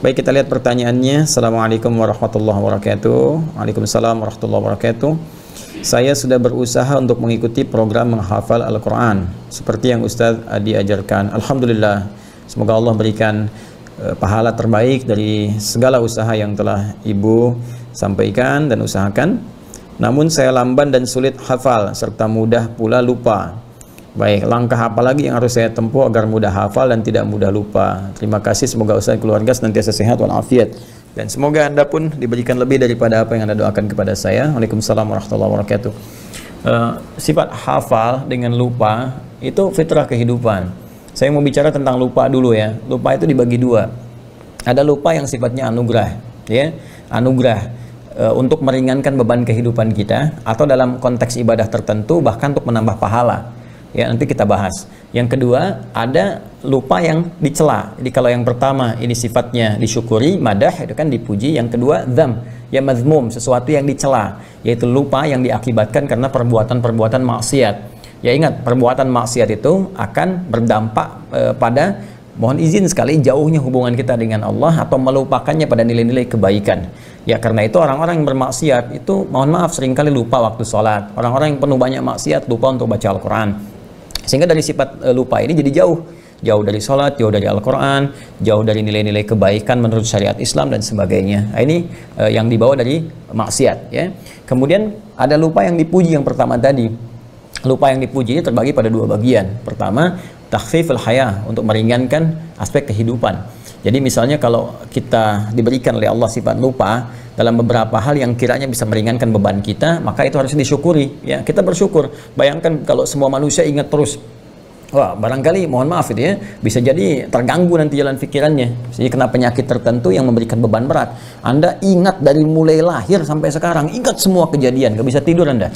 Baik, kita lihat pertanyaannya. Assalamualaikum warahmatullahi wabarakatuh. Waalaikumsalam warahmatullahi wabarakatuh. Saya sudah berusaha untuk mengikuti program menghafal Al-Quran seperti yang Ustadz Adi ajarkan. Alhamdulillah, semoga Allah berikan pahala terbaik dari segala usaha yang telah Ibu sampaikan dan usahakan. Namun saya lamban dan sulit hafal serta mudah pula lupa. Baik, langkah apa lagi yang harus saya tempuh agar mudah hafal dan tidak mudah lupa? Terima kasih, semoga Ustaz keluarga senantiasa sehat walafiat. Dan semoga Anda pun diberikan lebih daripada apa yang Anda doakan kepada saya. Waalaikumsalam warahmatullahi wabarakatuh. Sifat hafal dengan lupa itu fitrah kehidupan. Saya mau bicara tentang lupa dulu ya. Lupa itu dibagi dua. Ada lupa yang sifatnya anugerah, ya, anugerah untuk meringankan beban kehidupan kita, atau dalam konteks ibadah tertentu bahkan untuk menambah pahala. Ya, nanti kita bahas. Yang kedua, ada lupa yang dicela. Jadi kalau yang pertama ini sifatnya disyukuri, madah, itu kan dipuji. Yang kedua, dzam, ya mazmum, sesuatu yang dicela, yaitu lupa yang diakibatkan karena perbuatan-perbuatan maksiat. Ya ingat, perbuatan maksiat itu akan berdampak pada, mohon izin sekali, jauhnya hubungan kita dengan Allah atau melupakannya pada nilai-nilai kebaikan. Ya karena itu orang-orang yang bermaksiat itu, mohon maaf, seringkali lupa waktu sholat. Orang-orang yang penuh banyak maksiat lupa untuk baca Al-Quran. Sehingga dari sifat lupa ini jadi jauh dari sholat, jauh dari Al-Quran, jauh dari nilai-nilai kebaikan menurut syariat Islam dan sebagainya. Nah, ini yang dibawa dari maksiat, ya. Kemudian ada lupa yang dipuji yang pertama tadi. Lupa yang dipuji ini terbagi pada dua bagian. Pertama, takhfiful haya, untuk meringankan aspek kehidupan. Jadi misalnya kalau kita diberikan oleh Allah sifat lupa dalam beberapa hal yang kiranya bisa meringankan beban kita, maka itu harus disyukuri, ya. Kita bersyukur. Bayangkan kalau semua manusia ingat terus, wah, barangkali, mohon maaf itu ya, bisa jadi terganggu nanti jalan pikirannya. Jadi kena penyakit tertentu yang memberikan beban berat. Anda ingat dari mulai lahir sampai sekarang, ingat semua kejadian, gak bisa tidur Anda.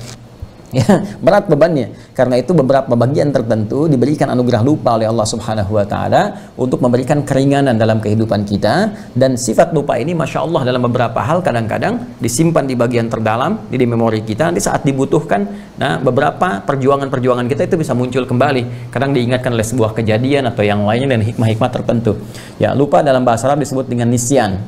Ya, berat bebannya. Karena itu beberapa bagian tertentu diberikan anugerah lupa oleh Allah Subhanahu wa taala untuk memberikan keringanan dalam kehidupan kita. Dan sifat lupa ini Masya Allah dalam beberapa hal kadang-kadang disimpan di bagian terdalam di memori kita. Nanti saat dibutuhkan, nah beberapa perjuangan-perjuangan kita itu bisa muncul kembali. Kadang diingatkan oleh sebuah kejadian atau yang lainnya dan hikmah-hikmah tertentu. Ya, lupa dalam bahasa Arab disebut dengan nisyan.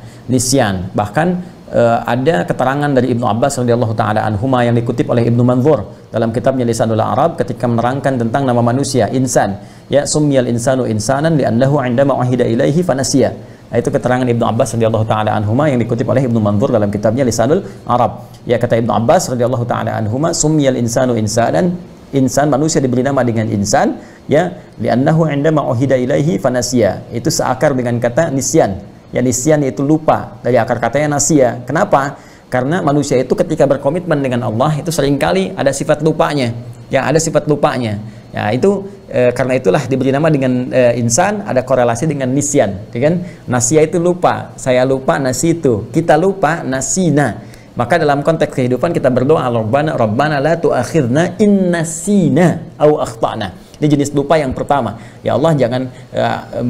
Bahkan ada keterangan dari Ibnu Abbas radhiyallahu taala anhuma yang dikutip oleh Ibnu Manzur dalam kitabnya Lisanul Arab ketika menerangkan tentang nama manusia, insan. Ya, summiyal insanu insanan li'annahu 'indama uhida ilaihi fanasiya. Nah, itu keterangan Ibnu Abbas radhiyallahu taala anhuma yang dikutip oleh Ibnu Manzur dalam kitabnya Lisanul Arab. Ya, kata Ibnu Abbas radhiyallahu taala anhuma, summiyal insanu insanan, insan, manusia diberi nama dengan insan, ya, li'annahu 'indama uhida ilaihi fanasiya. Itu seakar dengan kata nisyan. Ya, nisyan yaitu lupa, dari akar katanya nasia. Kenapa? Karena manusia itu ketika berkomitmen dengan Allah itu seringkali ada sifat lupanya. Ya, ada sifat lupanya. Ya, itu karena itulah diberi nama dengan insan, ada korelasi dengan nisyan, ya kan? Nasia itu lupa, saya lupa, nasi itu, kita lupa, nasina. Maka dalam konteks kehidupan kita berdoa, Rabbana la tu'akhidna in nasina au akhtana. Ini jenis lupa yang pertama. Ya Allah, jangan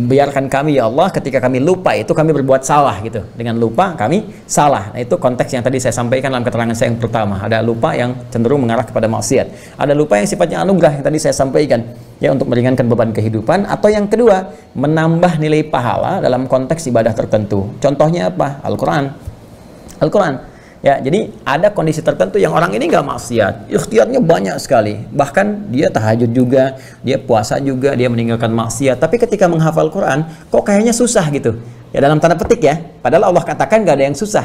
biarkan kami, ya Allah, ketika kami lupa itu kami berbuat salah gitu. Dengan lupa kami salah. Nah, itu konteks yang tadi saya sampaikan dalam keterangan saya yang pertama. Ada lupa yang cenderung mengarah kepada maksiat. Ada lupa yang sifatnya anugerah yang tadi saya sampaikan, ya, untuk meringankan beban kehidupan. Atau yang kedua, menambah nilai pahala dalam konteks ibadah tertentu. Contohnya apa? Al-Quran. Ya, jadi ada kondisi tertentu yang orang ini nggak maksiat, ikhtiarnya banyak sekali, bahkan dia tahajud juga, dia puasa juga, dia meninggalkan maksiat, tapi ketika menghafal Quran, kok kayaknya susah gitu, ya, dalam tanda petik ya, padahal Allah katakan nggak ada yang susah,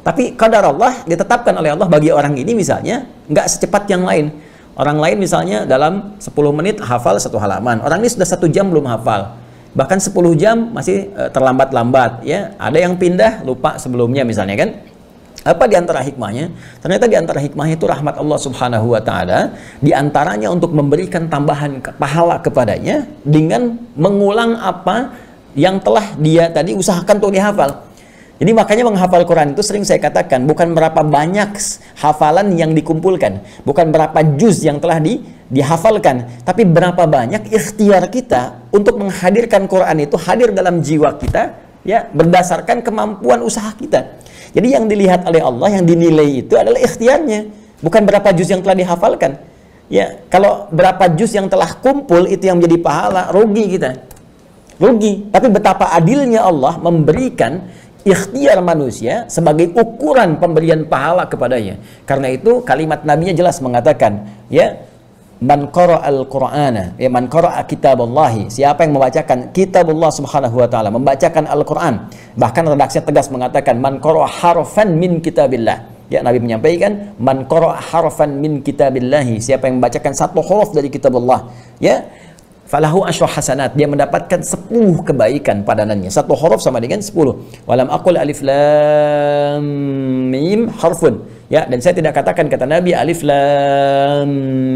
tapi qadar Allah ditetapkan oleh Allah bagi orang ini misalnya, nggak secepat yang lain. Orang lain misalnya dalam 10 menit hafal 1 halaman, orang ini sudah 1 jam belum hafal, bahkan 10 jam masih terlambat-lambat, ya, ada yang pindah, lupa sebelumnya misalnya kan. Apa di antara hikmahnya? Ternyata di antara hikmahnya itu rahmat Allah Subhanahu wa taala, di antaranya untuk memberikan tambahan pahala kepadanya dengan mengulang apa yang telah dia tadi usahakan untuk dihafal. Jadi makanya menghafal Quran itu sering saya katakan bukan berapa banyak hafalan yang dikumpulkan, bukan berapa juz yang telah dihafalkan, tapi berapa banyak ikhtiar kita untuk menghadirkan Quran itu hadir dalam jiwa kita, ya, berdasarkan kemampuan usaha kita. Jadi yang dilihat oleh Allah, yang dinilai itu adalah ikhtiarnya, bukan berapa juz yang telah dihafalkan. Ya, kalau berapa juz yang telah kumpul itu yang menjadi pahala, rugi kita. rugi. Tapi betapa adilnya Allah memberikan ikhtiar manusia sebagai ukuran pemberian pahala kepadanya. Karena itu kalimat nabinya jelas mengatakan, ya, man qara'al Qur'ana, ya, man qara'a kitaballahi, siapa yang membacakan kitabullah subhanahu wa ta'ala, membacakan Al-Qur'an. Bahkan redaksinya tegas mengatakan man qara'a harfan min kitabillah. Ya, Nabi menyampaikan man qara'a harfan min kitabillahi, siapa yang membacakan satu huruf dari kitabullah, ya, falahu asyru hasanat, dia mendapatkan 10 kebaikan padanannya. Satu huruf sama dengan 10. Walam aqul alif lam mim harfun. Ya, dan saya tidak katakan kata Nabi alif lam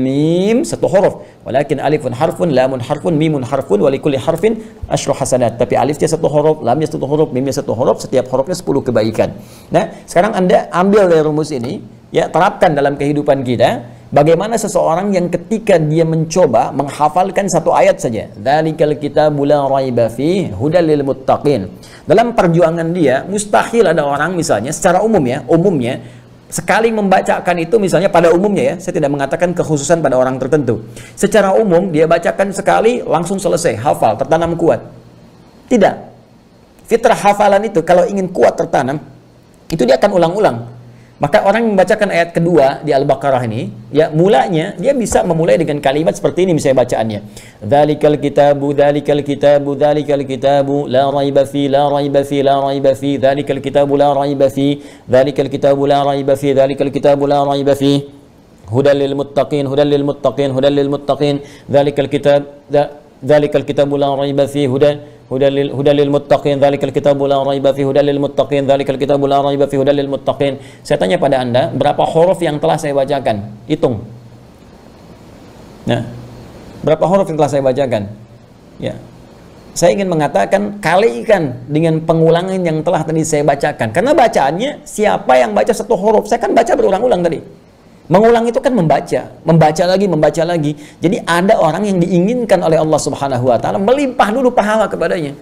mim satu huruf, walakin alifun harfun, lamun harfun, mimun harfun, wa likulli harfin asyru hasanat. Tapi alifnya satu huruf, lamnya satu huruf, mimnya satu huruf, setiap hurufnya 10 kebaikan. Nah, sekarang Anda ambil dari rumus ini, ya, terapkan dalam kehidupan kita. Bagaimana seseorang yang ketika dia mencoba menghafalkan satu ayat saja, dzalikal kitabu la raiba fihi hudal lil muttaqin. Dalam perjuangan dia, mustahil ada orang misalnya secara umum, ya, umumnya sekali membacakan itu, misalnya pada umumnya, ya, saya tidak mengatakan kekhususan pada orang tertentu. Secara umum dia bacakan sekali langsung selesai, hafal, tertanam kuat. Tidak. Fitrah hafalan itu kalau ingin kuat tertanam, itu dia akan ulang-ulang. Maka orang yang membacakan ayat kedua di Al-Baqarah ini, ya, mulanya dia bisa memulai dengan kalimat seperti ini misalnya bacaannya. Dzalikal kitabu, dzalikal kitabu, dzalikal kitabu, la raiba fi, la raiba fi, la raiba fi, dzalikal kitabu la raiba fi, dzalikal kitabu la raiba fi, dzalikal kitabu la raiba fi, hudal lil muttaqin, hudal lil muttaqin, hudal lil muttaqin, dzalikal kitab, dzalikal kitabu la raiba fi, hudal lil muttaqin, dzalikal kitabu la raiba fi, hudal lil muttaqin, dzalikal kitabu la raiba fi, hudal lil muttaqin. Saya tanya pada Anda, berapa huruf yang telah saya bacakan? Hitung. Nah, berapa huruf yang telah saya bacakan? Ya. Saya ingin mengatakan kalikan dengan pengulangan yang telah tadi saya bacakan. Karena bacaannya siapa yang baca satu huruf, saya kan baca berulang-ulang tadi. Mengulang itu kan membaca lagi. Jadi ada orang yang diinginkan oleh Allah Subhanahu wa taala melimpah dulu pahala kepadanya.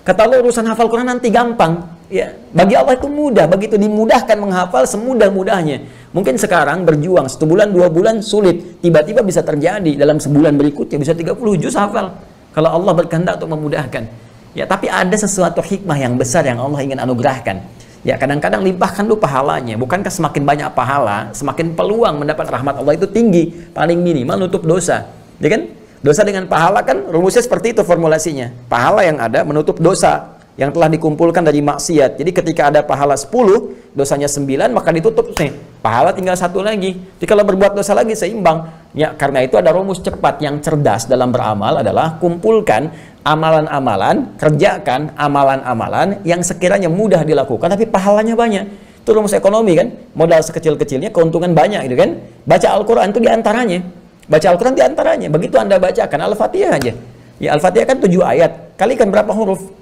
Kata Allah, urusan hafal Quran nanti gampang. Ya, bagi Allah itu mudah, begitu dimudahkan menghafal semudah-mudahnya. Mungkin sekarang berjuang 1 bulan, 2 bulan sulit, tiba-tiba bisa terjadi dalam sebulan berikutnya bisa 30 juz hafal. Kalau Allah berkehendak untuk memudahkan. Ya, tapi ada sesuatu hikmah yang besar yang Allah ingin anugerahkan. Ya, kadang-kadang limpahkan dulu pahalanya. Bukankah semakin banyak pahala, semakin peluang mendapat rahmat Allah itu tinggi, paling minimal nutup dosa. Ya kan? Dosa dengan pahala kan rumusnya seperti itu formulasinya. Pahala yang ada menutup dosa yang telah dikumpulkan dari maksiat. Jadi ketika ada pahala 10, dosanya 9, maka ditutup nih. Pahala tinggal 1 lagi. Jadi kalau berbuat dosa lagi seimbang. Ya, karena itu ada rumus cepat yang cerdas dalam beramal adalah kumpulkan amalan-amalan, kerjakan amalan-amalan yang sekiranya mudah dilakukan tapi pahalanya banyak. Itu rumus ekonomi kan, modal sekecil-kecilnya keuntungan banyak gitu kan. Baca Al-Quran itu diantaranya. Baca Al-Quran diantaranya. Begitu Anda bacakan Al-Fatihah aja. Ya, Al-Fatihah kan 7 ayat. Kalikan berapa huruf?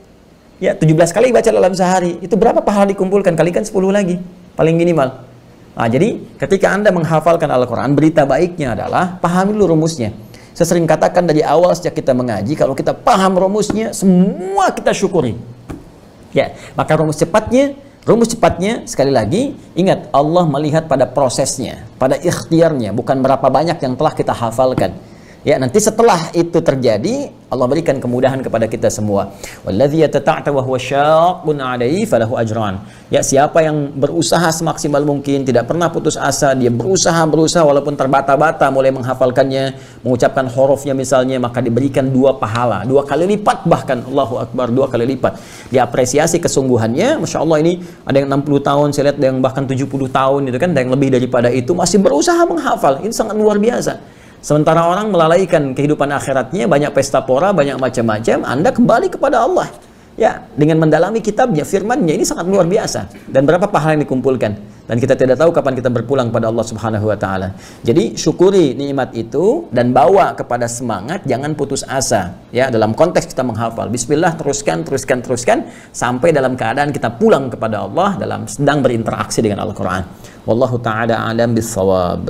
Ya, 17 kali baca dalam sehari. Itu berapa pahala dikumpulkan? Kalikan 10 lagi. Paling minimal. Nah, jadi ketika Anda menghafalkan Al-Quran, berita baiknya adalah pahami dulu rumusnya. Saya sering katakan dari awal sejak kita mengaji, kalau kita paham rumusnya, semua kita syukuri. Ya, maka rumus cepatnya sekali lagi, ingat Allah melihat pada prosesnya, pada ikhtiarnya, bukan berapa banyak yang telah kita hafalkan. Ya, nanti setelah itu terjadi, Allah berikan kemudahan kepada kita semua. Walladzi yatata'ta wa huwa syaqqun 'alaihi falahu ajran. Ya, siapa yang berusaha semaksimal mungkin, tidak pernah putus asa, dia berusaha walaupun terbata-bata mulai menghafalkannya, mengucapkan hurufnya misalnya, maka diberikan 2 pahala, 2 kali lipat, bahkan Allahu Akbar, 2 kali lipat. Diapresiasi kesungguhannya. Masya Allah, ini ada yang 60 tahun, saya lihat ada yang bahkan 70 tahun, itu kan, ada yang lebih daripada itu masih berusaha menghafal. Ini sangat luar biasa. Sementara orang melalaikan kehidupan akhiratnya, banyak pesta pora, banyak macam-macam, Anda kembali kepada Allah. Ya, dengan mendalami kitabnya, firmannya, ini sangat luar biasa. Dan berapa pahala yang dikumpulkan. Dan kita tidak tahu kapan kita berpulang pada Allah Subhanahu wa taala. Jadi syukuri nikmat itu dan bawa kepada semangat, jangan putus asa. Ya, dalam konteks kita menghafal. Bismillah, teruskan sampai dalam keadaan kita pulang kepada Allah dalam sedang berinteraksi dengan Al-Qur'an. Wallahu taala a'lam bissawab.